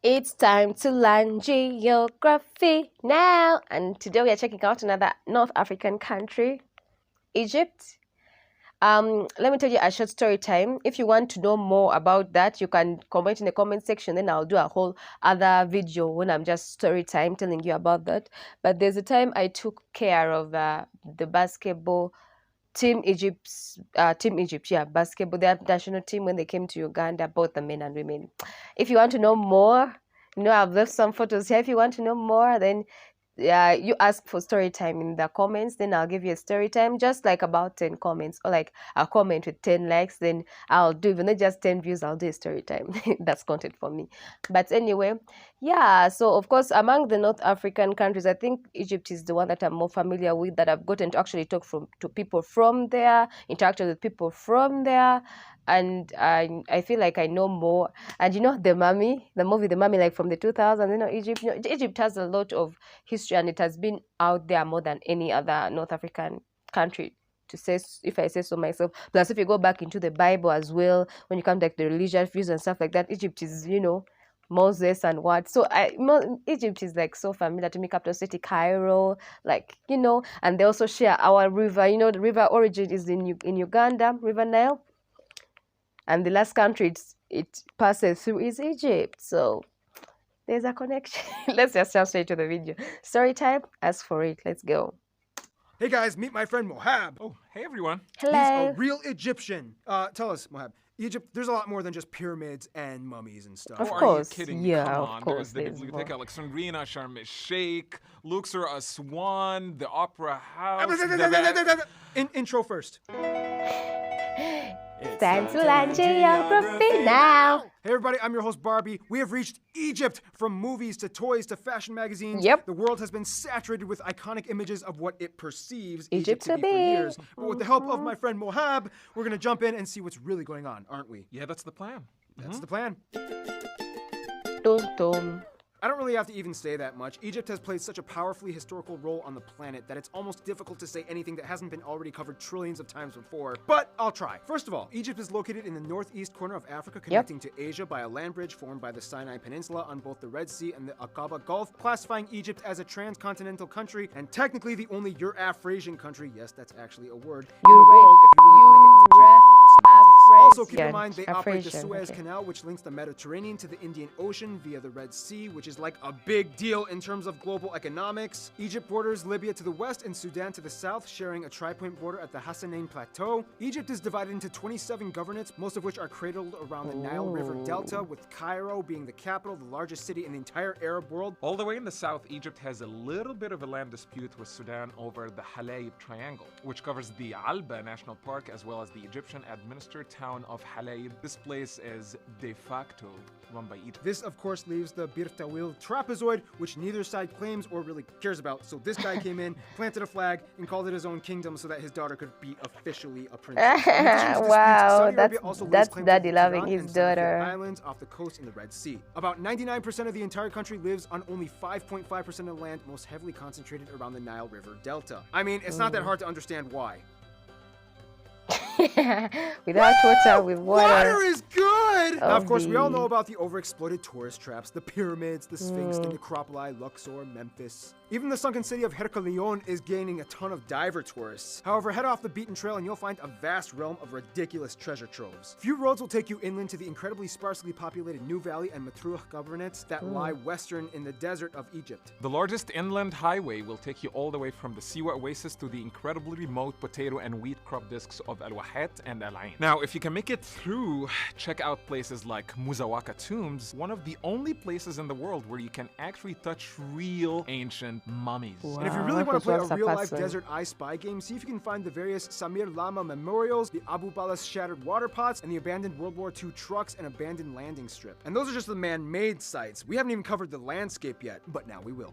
It's time to learn geography now. And today we are checking out another North African country, Egypt. Let me tell you a short story time. If you want to know more about that, you can comment in the comment section. Then I'll do a whole other video when I'm just story time telling you about that. But there's a time I took care of the basketball Team Egypt, basketball, their national team when they came to Uganda, both the men and women. If you want to know more, I've left some photos here. If you want to know more, then you ask for story time in the comments, then I'll give you a story time, just like about 10 comments, or like a comment with 10 likes, then I'll do, even not just 10 views, I'll do a story time. That's content for me. But anyway, yeah, so of course, among the North African countries, I think Egypt is the one that I'm more familiar with, that I've gotten to actually talk to people from there, interacted with people from there, and I feel like I know more. And the movie The Mummy, like from the 2000s, Egypt has a lot of history, and it has been out there more than any other North African country, to say, if I say so myself. Plus, if you go back into the Bible as well, when you come to like the religious views and stuff like that, Egypt is, Moses and what. So Egypt is like so familiar to me. Capital city Cairo, and they also share our river. The river origin is in Uganda, River Nile, and the last country it passes through is Egypt. So there's a connection. Let's just jump straight to the video. Story time, ask for it. Let's go. Hey guys, meet my friend Mohab. Oh, hey everyone. Hello. He's a real Egyptian. Tell us, Mohab, Egypt, there's a lot more than just pyramids and mummies and stuff. Of Oh, course. Are you kidding me? Yeah, Come of on. course. There's the Biblioteca Alexandrina, Sharm el-Sheikh, Luxor, Aswan, the Opera House. Intro first. It's time to learn geography now. Hey everybody, I'm your host Barbie. We have reached Egypt. From movies to toys to fashion magazines. Yep. The world has been saturated with iconic images of what it perceives Egypt to to be for be. years. But with the help of my friend Mohab, we're going to jump in and see what's really going on, aren't we? Yeah, that's the plan. That's the plan. Dun, dun. I don't really have to even say that much. Egypt has played such a powerfully historical role on the planet that it's almost difficult to say anything that hasn't been already covered trillions of times before, but I'll try. First of all, Egypt is located in the northeast corner of Africa, connecting to Asia by a land bridge formed by the Sinai Peninsula on both the Red Sea and the Aqaba Gulf, classifying Egypt as a transcontinental country and technically the only Eurafrasian country, yes, that's actually a word, in the world if you really want to get into geopolitical semantics. Also, keep in mind they operate the Suez Canal, which links the Mediterranean to the Indian Ocean via the Red Sea, which is like a big deal in terms of global economics. Egypt borders Libya to the west and Sudan to the south, sharing a tri-point border at the Hassanain Plateau. Egypt is divided into 27 governorates, most of which are cradled around the Nile River Delta, with Cairo being the capital, the largest city in the entire Arab world. All the way in the south, Egypt has a little bit of a land dispute with Sudan over the Halayib Triangle, which covers the Alba National Park as well as the Egyptian-administered town of Halayib. This place is de facto run by Egypt. This, of course, leaves the Bir Tawil trapezoid, which neither side claims or really cares about. So this guy came in, planted a flag, and called it his own kingdom so that his daughter could be officially a princess. Wow, that's daddy loving his daughter. Islands off the coast in the Red Sea. About 99% of the entire country lives on only 5.5% of the land, most heavily concentrated around the Nile River Delta. I mean, it's not that hard to understand why. Without water, with water. Water is good! Now, of course, we all know about the overexploited tourist traps, the pyramids, the Sphinx, the necropoli, Luxor, Memphis. Even the sunken city of Heracleion is gaining a ton of diver tourists. However, head off the beaten trail and you'll find a vast realm of ridiculous treasure troves. Few roads will take you inland to the incredibly sparsely populated New Valley and Matruh governorates that lie western in the desert of Egypt. The largest inland highway will take you all the way from the Siwa Oasis to the incredibly remote potato and wheat crop discs of Al Wahat and Al Ain. Now, if you can make it through, check out places like Muzawaka Tombs, one of the only places in the world where you can actually touch real ancient mummies. Wow. And if you really want to play a real-life Desert I Spy game, see if you can find the various Samir Lama memorials, the Abu Balas shattered water pots, and the abandoned World War II trucks and abandoned landing strip. And those are just the man-made sites. We haven't even covered the landscape yet, but now we will.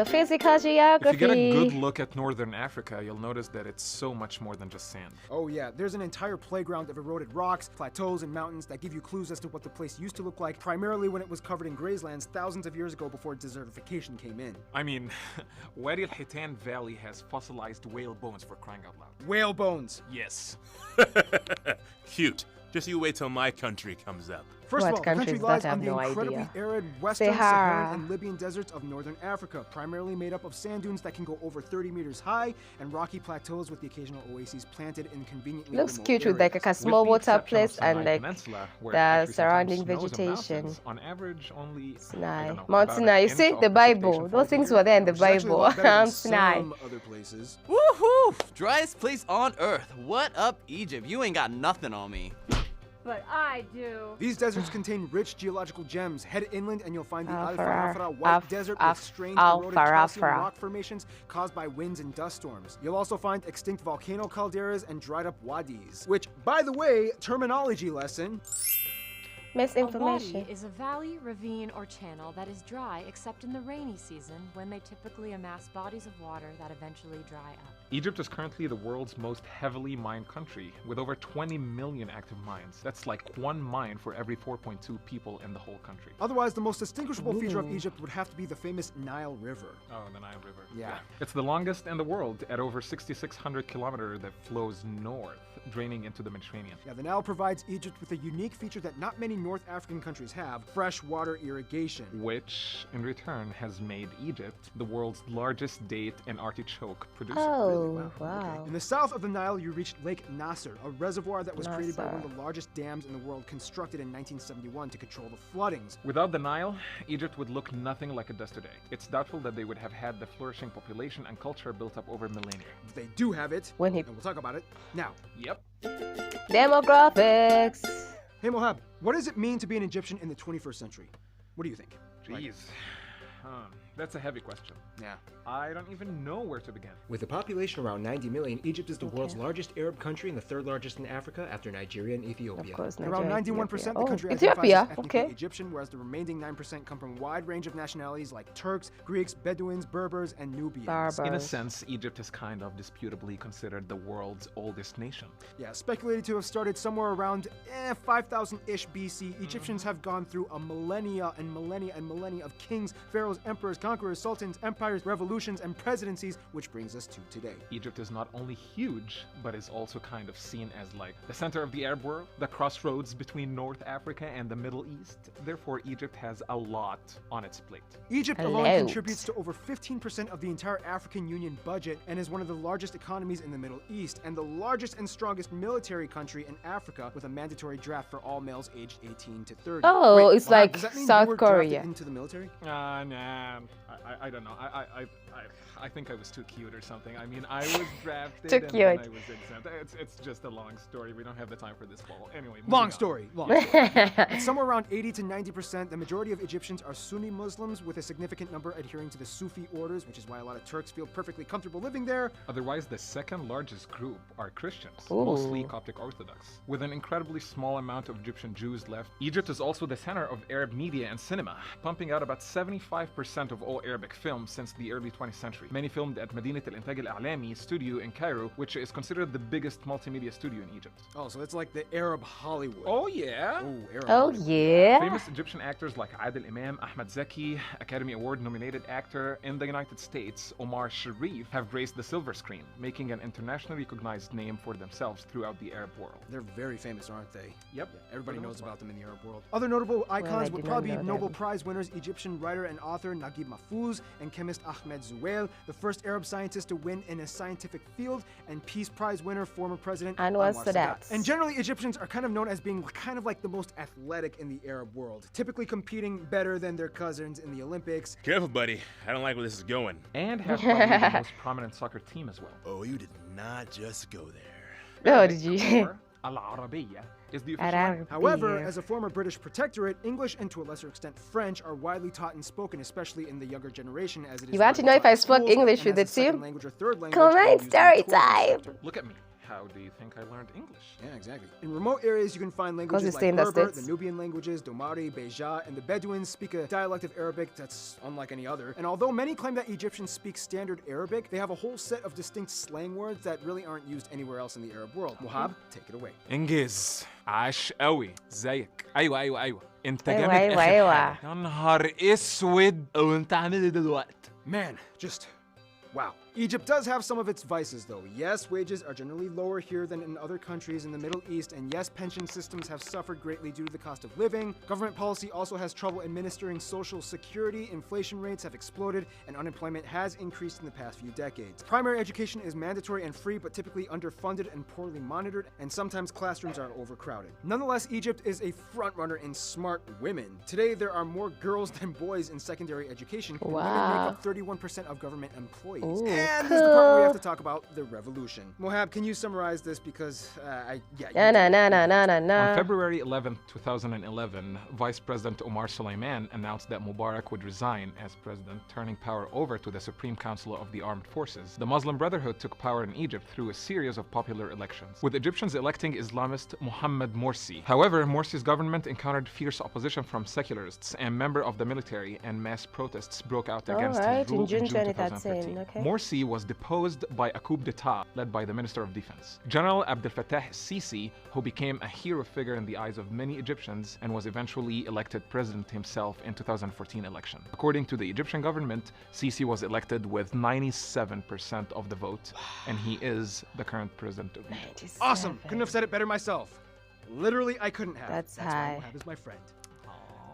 Physical geography. If you get a good look at northern Africa, you'll notice that it's so much more than just sand. Oh yeah, there's an entire playground of eroded rocks, plateaus, and mountains that give you clues as to what the place used to look like, primarily when it was covered in grazelands thousands of years ago before desertification came in. I mean, Wadi al-Hitan Valley has fossilized whale bones, for crying out loud. Whale bones. Yes. Cute. Just you wait till my country comes up. First of What all, the country country is that? lies I have on the no incredibly idea. arid western Sahara. Saharan and Libyan deserts of northern Africa, primarily made up of sand dunes that can go over 30 meters high and rocky plateaus with the occasional oases planted in conveniently Looks remote cute with like a areas. small With the water exception of place and Sinai like Peninsula, where it the actually sometimes surrounding snows on vegetation. mountains, on average, only I Sinai. don't know, Mount about Sinai. an You inch see, of the precipitation Bible. Those falls a things year. were there in the Which is actually a Bible. lot better than Sinai. some other places. Woohoo! Driest place on earth. What up, Egypt? You ain't got nothing on me. But I do. These deserts contain rich geological gems. Head inland and you'll find the Al Farah. Farafara White Desert with strange Al eroded calcium Farafara. rock formations caused by winds and dust storms. You'll also find extinct volcano calderas and dried up wadis. Which, by the way, terminology lesson. Misinformation. A wadi is a valley, ravine, or channel that is dry except in the rainy season when they typically amass bodies of water that eventually dry up. Egypt is currently the world's most heavily mined country, with over 20 million active mines. That's like one mine for every 4.2 people in the whole country. Otherwise, the most distinguishable feature of Egypt would have to be the famous Nile River. Oh, the Nile River. Yeah. It's the longest in the world at over 6,600 kilometers that flows north, draining into the Mediterranean. Yeah, the Nile provides Egypt with a unique feature that not many North African countries have: fresh water irrigation. Which, in return, has made Egypt the world's largest date and artichoke producer. Oh, wow. In the south of the Nile, you reach Lake Nasser, a reservoir that was created by one Nasser. of the largest dams in the world, constructed in 1971 to control the floodings. Without the Nile, Egypt would look nothing like it does today. It's doubtful that they would have had the flourishing population and culture built up over millennia. But they do have it, When he- and we'll talk about it now. Yep. Demographics. Hey Mohab, what does it mean to be an Egyptian in the 21st century? What do you think? Jeez. That's a heavy question. Yeah. I don't even know where to begin. With a population around 90 million, Egypt is the world's largest Arab country and the third largest in Africa after Nigeria and Ethiopia. Of course, Around Nigeria, 91% Ethiopia. the country Oh, identifies Ethiopia. as ethnically Okay. Egyptian, whereas the remaining 9% come from a wide range of nationalities like Turks, Greeks, Bedouins, Berbers, and Nubians. Barbers. In a sense, Egypt is kind of disputably considered the world's oldest nation. Yeah, speculated to have started somewhere around 5000-ish BC. Egyptians have gone through a millennia and millennia and millennia of kings, pharaohs, emperors, conquerors, sultans, empires, revolutions, and presidencies, which brings us to today. Egypt is not only huge, but is also kind of seen as like the center of the Arab world, the crossroads between North Africa and the Middle East. Therefore, Egypt has a lot on its plate. Egypt alone Hello. contributes to over 15% of the entire African Union budget and is one of the largest economies in the Middle East and the largest and strongest military country in Africa with a mandatory draft for all males aged 18 to 30. Oh, Wait, it's Mohab, like does that mean South you were drafted Korea. into the military? Nah, I don't know. I think I was too cute or something. I mean, I was drafted Too and then cute. I was exempt. It's just a long story. We don't have the time for this, Paul. Anyway, moving Long on. story. It's somewhere around 80 to 90%. The majority of Egyptians are Sunni Muslims, with a significant number adhering to the Sufi orders, which is why a lot of Turks feel perfectly comfortable living there. Otherwise, the second largest group are Christians, Ooh. mostly Coptic Orthodox. With an incredibly small amount of Egyptian Jews left, Egypt is also the center of Arab media and cinema, pumping out about 75% of all Arabic films since the early 20th century. Many filmed at Madinat al-Intaj al-A'lami studio in Cairo, which is considered the biggest multimedia studio in Egypt. Oh, so it's like the Arab Hollywood. Oh, yeah. Oh, Arab Oh, Hollywood. yeah. Famous Egyptian actors like Adil Imam, Ahmed Zaki, Academy Award nominated actor in the United States, Omar Sharif, have graced the silver screen, making an internationally recognized name for themselves throughout the Arab world. They're very famous, aren't they? Yep. Everybody For the knows most about them in the Arab world. Other notable icons I would did not probably be know Nobel them. Prize winners Egyptian writer and author Naguib Mahfouz and chemist Ahmed Zuwail, the first Arab scientist to win in a scientific field, and Peace Prize winner former President Anwar Anwar Sadat. And generally, Egyptians are kind of known as being kind of like the most athletic in the Arab world, typically competing better than their cousins in the Olympics. Careful, buddy. I don't like where this is going. And have probably the most prominent soccer team as well. Oh, you did not just go there. Oh, did you? Or Al-Arabiya is the official language. However, as a former British protectorate, English and to a lesser extent French are widely taught and spoken, especially in the younger generation, as it is You want to widely know if taught I in spoke schools English and with as the a second team? language or third language Comment and used in the story tourism time. sector. Look at me. How do you think I learned English? Yeah, exactly. In remote areas, you can find you languages stay in like the Berber, the States. Nubian languages, Domari, Beja, and the Bedouins speak a dialect of Arabic that's unlike any other. And although many claim that Egyptians speak standard Arabic, they have a whole set of distinct slang words that really aren't used anywhere else in the Arab world. Mohab, take it away. انجز عاش قوي زيك ايوه انت أيوة، جامد أيوة، آخر أيوة. حاجة. يا نهار اسود وانت عامل ايه دلوقتي Man, just wow. Egypt does have some of its vices though. Yes, wages are generally lower here than in other countries in the Middle East, and yes, pension systems have suffered greatly due to the cost of living. Government policy also has trouble administering social security, inflation rates have exploded, and unemployment has increased in the past few decades. Primary education is mandatory and free, but typically underfunded and poorly monitored, and sometimes classrooms are overcrowded. Nonetheless, Egypt is a frontrunner in smart women. Today, there are more girls than boys in secondary education, and women make up 31% of government employees. Ooh, and this is the part where we have to talk about the revolution. Mohab, can you summarize this? Because, On February 11, 2011, Vice President Omar Suleiman announced that Mubarak would resign as president, turning power over to the Supreme Council of the Armed Forces. The Muslim Brotherhood took power in Egypt through a series of popular elections, with Egyptians electing Islamist Mohammed Morsi. However, Morsi's government encountered fierce opposition from secularists and members of the military, and mass protests broke out against his rule in June 2013. Okay. Morsi was deposed by a coup d'etat led by the Minister of Defense, General Abdel Fattah Sisi, who became a hero figure in the eyes of many Egyptians and was eventually elected president himself in 2014 election. According to the Egyptian government, Sisi was elected with 97% of the vote, and he is the current president of Egypt. Awesome! Couldn't have said it better myself. Literally, I couldn't have. That's why high. Mohab is my friend.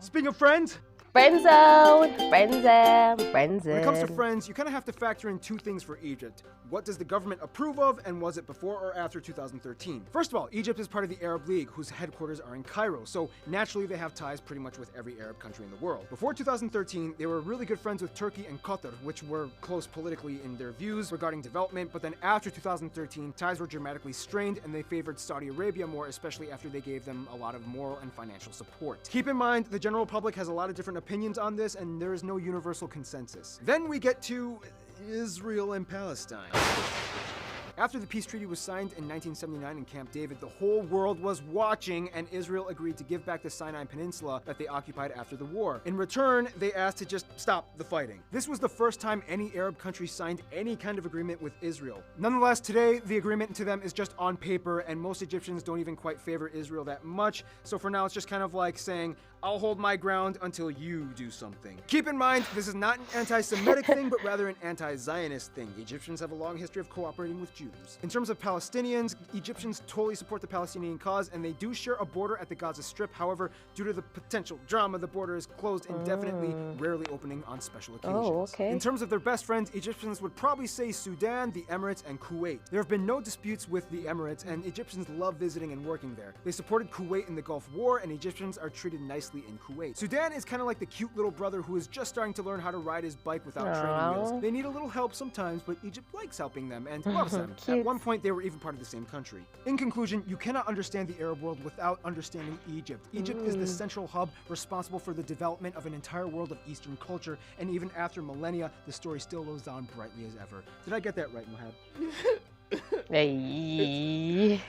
Speaking of friends, Friend zone, friend zone, friend zone. when it comes to friends, you kind of have to factor in two things for Egypt. What does the government approve of, and was it before or after 2013? First of all, Egypt is part of the Arab League, whose headquarters are in Cairo, so naturally they have ties pretty much with every Arab country in the world. Before 2013, they were really good friends with Turkey and Qatar, which were close politically in their views regarding development, but then after 2013, ties were dramatically strained and they favored Saudi Arabia more, especially after they gave them a lot of moral and financial support. Keep in mind, the general public has a lot of different opinions on this, and there is no universal consensus. Then we get to Israel and Palestine. After the peace treaty was signed in 1979 in Camp David, the whole world was watching, and Israel agreed to give back the Sinai Peninsula that they occupied after the war. In return, they asked to just stop the fighting. This was the first time any Arab country signed any kind of agreement with Israel. Nonetheless, today, the agreement to them is just on paper, and most Egyptians don't even quite favor Israel that much, so for now it's just kind of like saying, I'll hold my ground until you do something. Keep in mind, this is not an anti-Semitic thing, but rather an anti-Zionist thing. Egyptians have a long history of cooperating with Jews. In terms of Palestinians, Egyptians totally support the Palestinian cause, and they do share a border at the Gaza Strip. However, due to the potential drama, the border is closed indefinitely, rarely opening on special occasions. Oh, okay. In terms of their best friends, Egyptians would probably say Sudan, the Emirates, and Kuwait. There have been no disputes with the Emirates, and Egyptians love visiting and working there. They supported Kuwait in the Gulf War, and Egyptians are treated nicely in Kuwait. Sudan is kind of like the cute little brother who is just starting to learn how to ride his bike without training wheels. They need a little help sometimes, but Egypt likes helping them and loves them. At one point, they were even part of the same country. In conclusion, you cannot understand the Arab world without understanding Egypt. Egypt is the central hub responsible for the development of an entire world of Eastern culture, and even after millennia, the story still goes on brightly as ever. Did I get that right, Mohab? Hey.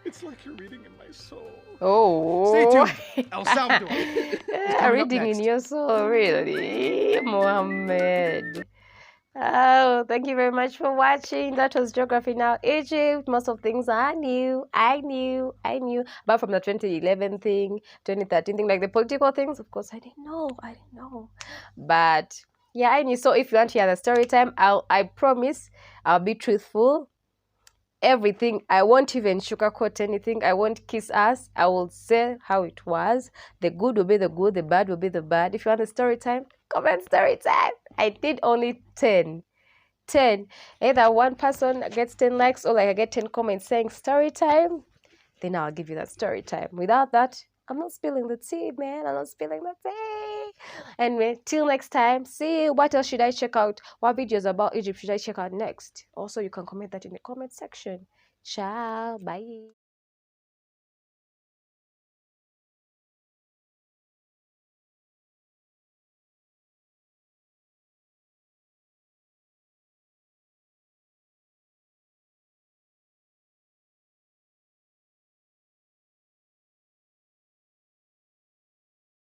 It's like you're reading in my soul. Oh. Stay tuned. El Salvador. Reading in your soul, really, Mohammed. Oh, thank you very much for watching. That was Geography Now Egypt. Most of things I knew. But from the 2011 thing, 2013 thing, like the political things, of course, I didn't know. But yeah, I knew. So if you want to hear the story time, I promise I'll be truthful. Everything, I won't even sugarcoat anything. I won't kiss ass. I will say how it was. The good will be the good, the bad will be the bad. If you want the story time, comment story time. I did only 10. Either one person gets 10 likes or like I get 10 comments saying story time, then I'll give you that story time. Without that, I'm not spilling the tea, man. I'm not spilling the tea. Anyway, till next time, see you. What else should I check out? What videos about Egypt should I check out next? Also, you can comment that in the comment section. Ciao. Bye.